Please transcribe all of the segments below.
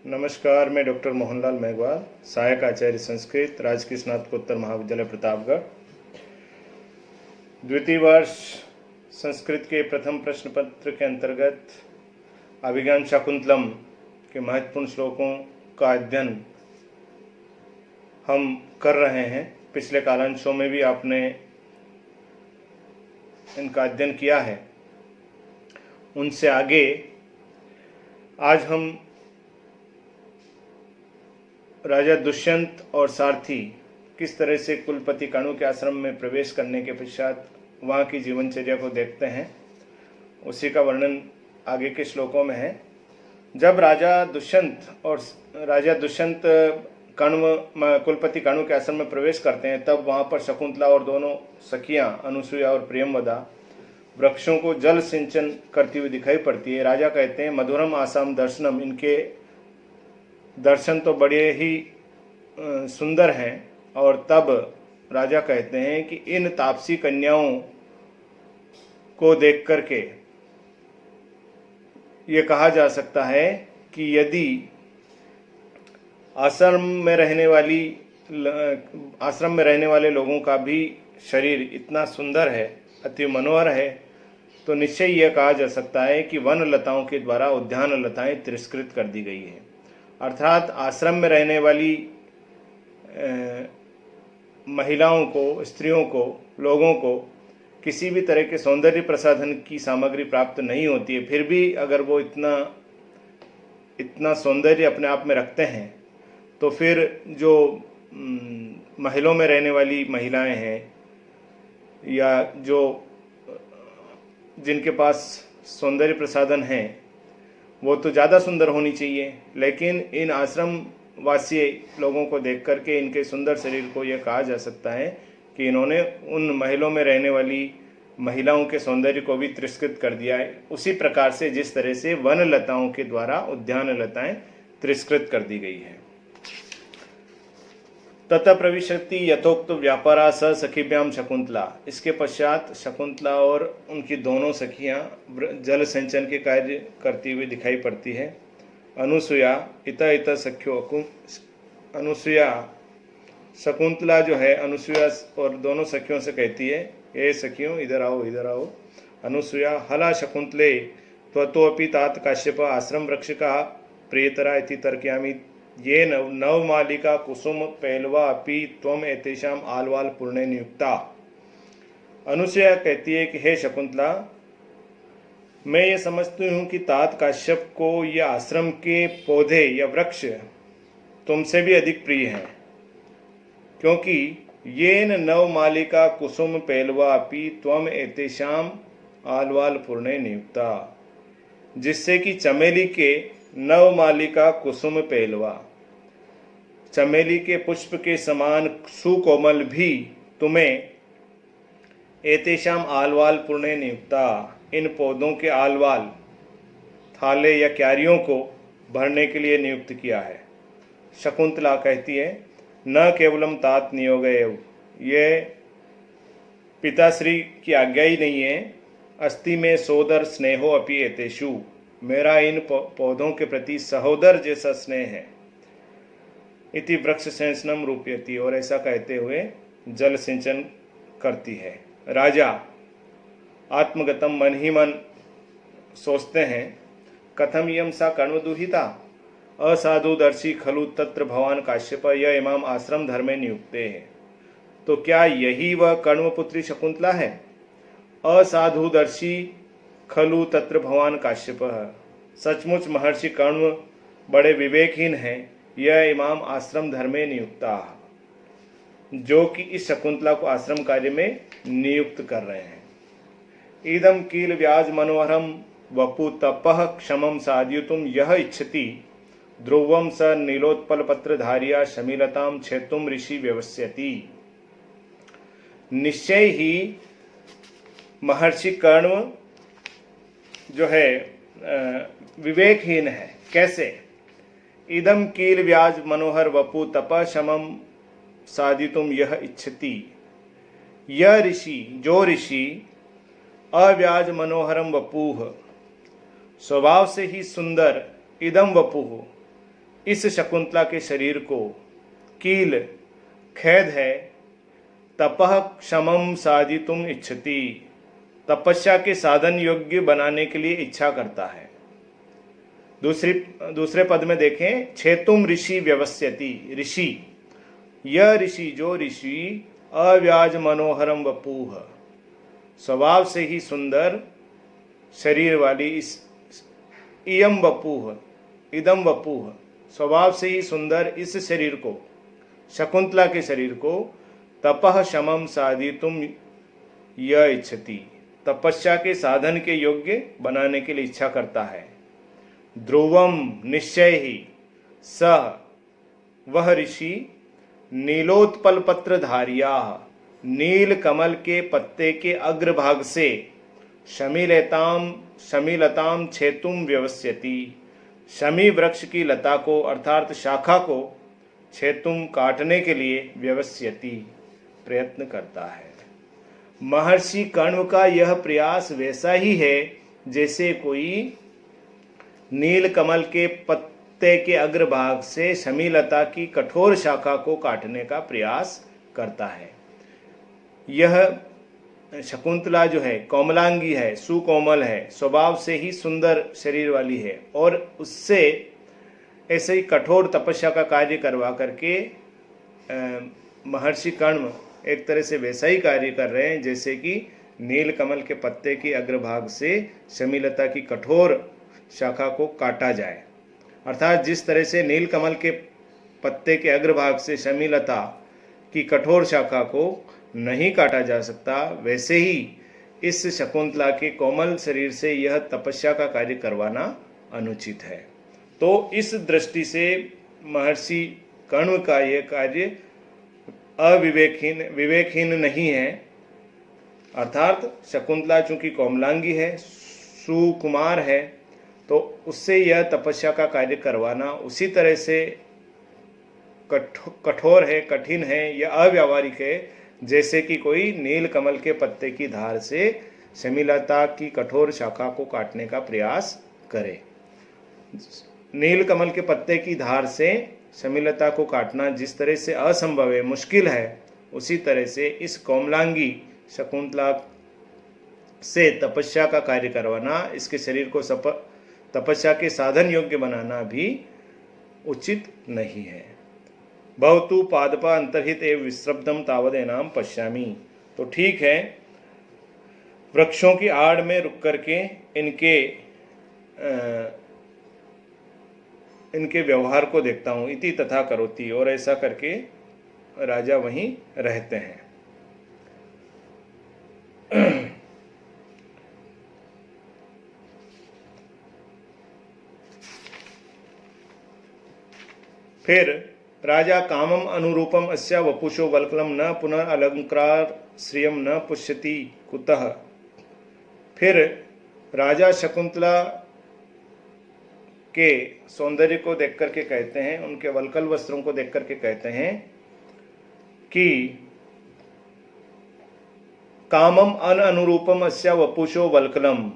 नमस्कार, मैं डॉक्टर मोहनलाल मेघवाल, सहायक आचार्य संस्कृत, राजकीय स्नातकोत्तर महाविद्यालय प्रतापगढ़। द्वितीय वर्ष संस्कृत के प्रथम प्रश्न पत्र के अंतर्गत अभिज्ञान शाकुंतलम के महत्वपूर्ण श्लोकों का अध्ययन हम कर रहे हैं। पिछले कालांशों में भी आपने इनका अध्ययन किया है। उनसे आगे आज हम राजा दुष्यंत और सारथी किस तरह से कुलपति काणु के आश्रम में प्रवेश करने के पश्चात वहाँ की जीवनचर्या को देखते हैं, उसी का वर्णन आगे के श्लोकों में है। जब राजा दुष्यंत कुलपति काणु के आश्रम में प्रवेश करते हैं, तब वहाँ पर शकुंतला और दोनों सखियाँ अनुसुईया और प्रियंवदा वृक्षों को जल सिंचन करती हुई दिखाई पड़ती है। राजा कहते हैं, मधुरम आसाम दर्शनम, इनके दर्शन तो बड़े ही सुंदर हैं। और तब राजा कहते हैं कि इन तापसी कन्याओं को देख करके ये कहा जा सकता है कि यदि आश्रम में रहने वाले लोगों का भी शरीर इतना सुंदर है, अति मनोहर है, तो निश्चय यह कहा जा सकता है कि वन लताओं के द्वारा उद्यान लताएं तिरस्कृत कर दी गई है। अर्थात आश्रम में रहने वाली महिलाओं को, स्त्रियों को, लोगों को किसी भी तरह के सौंदर्य प्रसाधन की सामग्री प्राप्त नहीं होती है, फिर भी अगर वो इतना सौंदर्य अपने आप में रखते हैं, तो फिर जो महलों में रहने वाली महिलाएं हैं या जिनके पास सौंदर्य प्रसाधन हैं, वो तो ज़्यादा सुंदर होनी चाहिए। लेकिन इन आश्रम वासी लोगों को देख करके इनके सुंदर शरीर को यह कहा जा सकता है कि इन्होंने उन महलों में रहने वाली महिलाओं के सौंदर्य को भी तिरस्कृत कर दिया है, उसी प्रकार से जिस तरह से वन लताओं के द्वारा उद्यान लताएं तिरस्कृत कर दी गई है। ततः प्रविशति यथोक्त व्यापारा स सखीभ्याम शकुंतला। इसके पश्चात शकुंतला और उनकी दोनों सखियां जल सिंचन के कार्य करती हुई दिखाई पड़ती है। अनुसुया अनुसुया शकुंतला जो है, अनुसुया और दोनों सखियों से कहती है, ये सखियों इधर आओ, इधर आओ। अनुसुया हला शकुंतले त्वतोऽपि तात काश्यप आश्रम वृक्ष का प्रियतरा इति तर्कयामि ये नवमालिका कुसुम पहलवा अपि त्वम एतेषाम आलवाल पूर्णे नियुक्ता। अनुसुया कहती है कि हे शकुंतला, मैं ये समझती हूँ कि तात काश्यप को यह आश्रम के पौधे या वृक्ष तुमसे भी अधिक प्रिय हैं, क्योंकि ये नवमालिका कुसुम पहलवा अपि त्वम एतेषाम आलवाल पूर्णे नियुक्ता, जिससे कि चमेली के नवमालिका कुसुम पहलवा, चमेली के पुष्प के समान सुकोमल भी तुम्हें एतेषाम आलवाल पूर्णे नियुक्ता, इन पौधों के आलवाल थाले या क्यारियों को भरने के लिए नियुक्त किया है। शकुंतला कहती है, न केवलम तात नियोग एव, ये पिताश्री की आज्ञा ही नहीं है, अस्ति में सोदर स्नेहो अपि एतेषु, मेरा इन पौधों के प्रति सहोदर जैसा स्नेह है। इति वृक्ष सिंचनम रूपयति, और ऐसा कहते हुए जल सिंचन करती है। राजा आत्मगतम, मन ही मन सोचते हैं, कथम यम सा कर्णदुहिता असाधुदर्शी खलु तत्र भवान काश्यप य इमाम आश्रम धर्मे नियुक्ते है। तो क्या यही वह कर्णपुत्री शकुंतला है? असाधुदर्शी खलु तत्र भवान काश्यप, सचमुच महर्षि कर्ण बड़े विवेकहीन हैं, यह इमाम आश्रम धर्मे नियुक्ता, जो कि इस शकुंतला को आश्रम कार्य में नियुक्त कर रहे हैं। इदम कील व्याज मनोहरम वपु तपः क्षमम साधयुतुम यह इच्छति ध्रुवम स नीलोत्पल पत्र धारिया शमीलताम छेतुम ऋषि व्यवस्यति। निश्चय ही महर्षि कर्ण जो है विवेकहीन है। कैसे? इदम कील व्याज मनोहर वपु तप शमम साधितुम यह इच्छति, यह ऋषि, जो ऋषि अव्याज मनोहरम वपुह, स्वभाव से ही सुंदर, इदम वपुह, इस शकुंतला के शरीर को कील खेद है, तपः क्षमम साधितुम इच्छति, तपस्या के साधन योग्य बनाने के लिए इच्छा करता है। दूसरे पद में देखें, छेतुम ऋषि व्यवस्यति, ऋषि, यह ऋषि जो ऋषि अव्याज मनोहरम वपुह, स्वभाव से ही सुंदर शरीर वाली इस इयम वपुह, इदम वपुह, स्वभाव से ही सुंदर इस शरीर को, शकुंतला के शरीर को, तपः शमम साधितुम यह इच्छति, तपस्या के साधन के योग्य बनाने के लिए इच्छा करता है। ध्रुवम निश्चय ही सह, वह ऋषि नीलोत्पल पत्र धारिया, नील कमल के पत्ते के अग्रभाग से शमीलताम छेतुम व्यवस्यति, शमी वृक्ष की लता को अर्थात शाखा को छेतुम काटने के लिए व्यवस्यति प्रयत्न करता है। महर्षि कण्व का यह प्रयास वैसा ही है जैसे कोई नील कमल के पत्ते के अग्रभाग से शमीलता की कठोर शाखा को काटने का प्रयास करता है। यह शकुंतला जो है कोमलांगी है, सुकोमल है, स्वभाव से ही सुंदर शरीर वाली है और उससे ऐसे ही कठोर तपस्या का कार्य करवा करके महर्षि कण्व एक तरह से वैसा ही कार्य कर रहे हैं जैसे कि नील कमल के पत्ते की अग्रभाग से शमीलता की कठोर शाखा को काटा जाए। अर्थात जिस तरह से नील कमल के पत्ते के अग्रभाग से शमीलता की कठोर शाखा को नहीं काटा जा सकता, वैसे ही इस शकुंतला के कोमल शरीर से यह तपस्या का कार्य करवाना अनुचित है। तो इस दृष्टि से महर्षि कण्व का यह कार्य विवेकहीन नहीं है। अर्थात शकुंतला चूंकि कोमलांगी है, सुकुमार है, तो उससे यह तपस्या का कार्य करवाना उसी तरह से कठोर है, कठिन है या अव्यावहारिक है जैसे कि कोई नील कमल के पत्ते की धार से शमीलता की कठोर शाखा को काटने का प्रयास करे। नील कमल के पत्ते की धार से शमीलता को काटना जिस तरह से असंभव है, मुश्किल है, उसी तरह से इस कोमलांगी शकुंतला से तपस्या का कार्य करवाना, इसके शरीर को तपस्या के साधन योग्य बनाना भी उचित नहीं है। भवतु पादपा अंतर्हित एवं विश्रब्दम तावदेनाम पश्यामी। तो ठीक है, वृक्षों की आड़ में रुक करके इनके व्यवहार को देखता हूँ, इति तथा करोति, और ऐसा करके राजा वहीं रहते हैं। फिर राजा कामम अनुरूपम अस्या वपुषो वल्कलम न पुनर्अलंकार श्रियम न पुष्यति कुतः। फिर राजा शकुंतला के सौंदर्य को देख करके कहते हैं, उनके वल्कल वस्त्रों को देख करके कहते हैं कि कामम अन अनुरूपम अस्या वपुषो वल्कलम,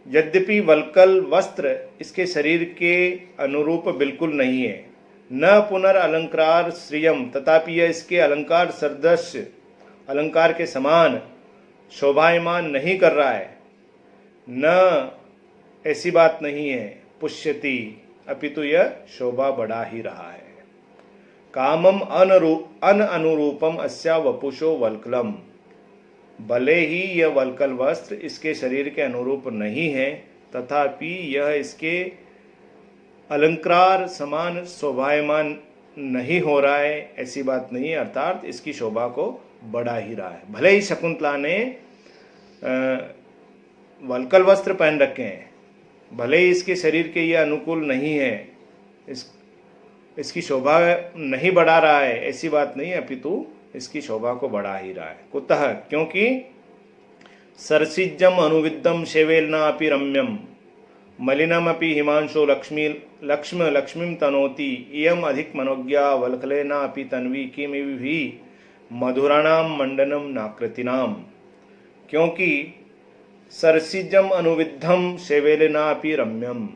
यद्यपि वल्कल वस्त्र इसके शरीर के अनुरूप बिल्कुल नहीं है। न पुनर्अलंकार श्रियम, तथापि यह इसके अलंकार सदृश, अलंकार के समान शोभायमान नहीं कर रहा है। न ऐसी बात नहीं है, पुष्यति, अपितु यह शोभा बढ़ा ही रहा है। कामम अन अनुरूपम अस्या वपुषो वल्कलम, भले ही यह वल्कल वस्त्र इसके शरीर के अनुरूप नहीं है, तथापि यह इसके अलंकार समान शोभायमान नहीं हो रहा है, ऐसी बात नहीं है। अर्थात इसकी शोभा को बढ़ा ही रहा है। भले ही शकुंतला ने वल्कल वस्त्र पहन रखे हैं, भले ही इसके शरीर के ये अनुकूल नहीं है, इसकी शोभा नहीं बढ़ा रहा है, ऐसी बात नहीं है, अपितु इसकी शोभा को बढ़ा ही रहा है। कुतः, क्योंकि सरसिज्जम अनुविद्धम शेवेलना अपि रम्यम मलिनमपि हिमांशो लक्ष्मीं तनोति इयम अधिक मनोज्ञा वल्कलेना अपि तन्वी किमिवि मधुराणाम मंडनम नाकृतिनाम। क्योंकि सरसिजम अनुविद्धम शेवेलेना अपि रम्यम,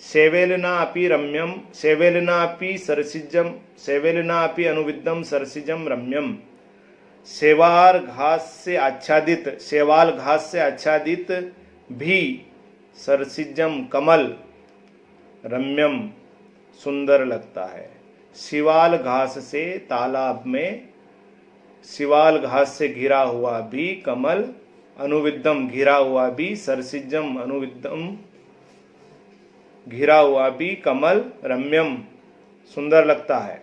सेवेलनापि रम्यम, सेवेलनापि सरसिजम, सेवेलनापि अनुविद्धम सरसिजम रम्यम। सेवाल घास से आच्छादित, सेवाल घास से आच्छादित भी सरसिजम कमल रम्यम सुंदर लगता है। शिवाल घास से, तालाब में शिवाल घास से घिरा हुआ भी कमल, अनुविद्धम घिरा हुआ भी, सरसिजम अनुविद्धम घिरा हुआ भी कमल रम्यम सुंदर लगता है।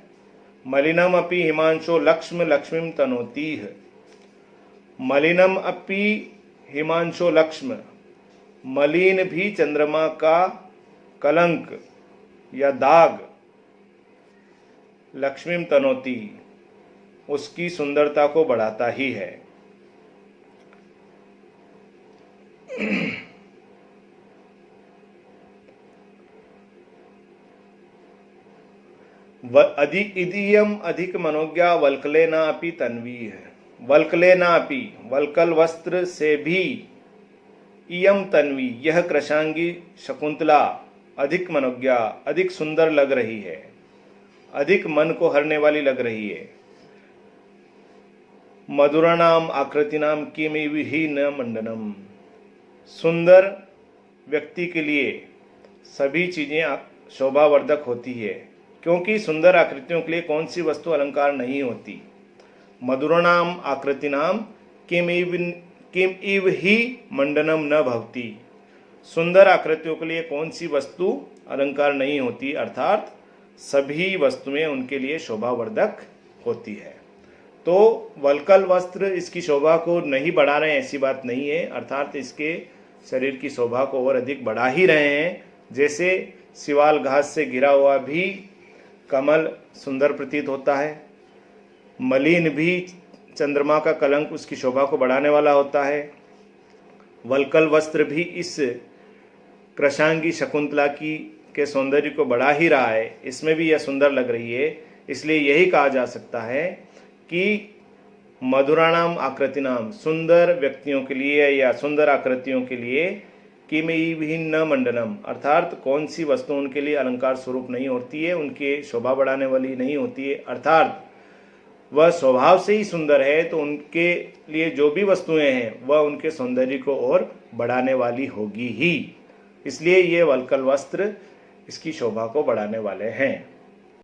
मलिनम अपि हिमांशो लक्ष्म लक्ष्मीम तनोतीह। मलिनम अपि हिमांशो लक्ष्म, मलिन भी चंद्रमा का कलंक या दाग, लक्ष्मीम तनोती उसकी सुंदरता को बढ़ाता ही है। अधिक इदियम अधिक मनोज्ञा वल्कलेनापि तन्वी है। वल्कलेनापि वल्कल वस्त्र से भी, इयम तन्वी यह कृशांगी शकुंतला अधिक मनोज्ञा अधिक सुंदर लग रही है, अधिक मन को हरने वाली लग रही है। मधुराणाम आकृतिनाम किमिव ही न मंडनम। सुंदर व्यक्ति के लिए सभी चीजें शोभावर्धक होती है, क्योंकि सुंदर आकृतियों के लिए कौन सी वस्तु अलंकार नहीं होती। मधुराणाम आकृतिनाम किम इव ही मंडनम न भवती। सुंदर आकृतियों के लिए कौन सी वस्तु अलंकार नहीं होती, अर्थात सभी वस्तुएं उनके लिए शोभावर्धक होती है। तो वल्कल वस्त्र इसकी शोभा को नहीं बढ़ा रहे हैं, ऐसी बात नहीं है, अर्थात इसके शरीर की शोभा को और अधिक बढ़ा ही रहे हैं। जैसे शिवाल घास से घिरा हुआ भी कमल सुंदर प्रतीत होता है, मलिन भी चंद्रमा का कलंक उसकी शोभा को बढ़ाने वाला होता है, वल्कल वस्त्र भी इस कृशांगी शकुंतला की के सौंदर्य को बढ़ा ही रहा है, इसमें भी यह सुंदर लग रही है। इसलिए यही कहा जा सकता है कि मधुराणाम आकृतिनाम सुंदर व्यक्तियों के लिए या सुंदर आकृतियों के लिए कि में भी न मंडनम, अर्थात कौन सी वस्तु उनके लिए अलंकार स्वरूप नहीं होती है, उनके शोभा बढ़ाने वाली नहीं होती है, अर्थात वह स्वभाव से ही सुंदर है, तो उनके लिए जो भी वस्तुएं हैं वह उनके सौंदर्य को और बढ़ाने वाली होगी ही। इसलिए ये वल्कल वस्त्र इसकी शोभा को बढ़ाने वाले हैं।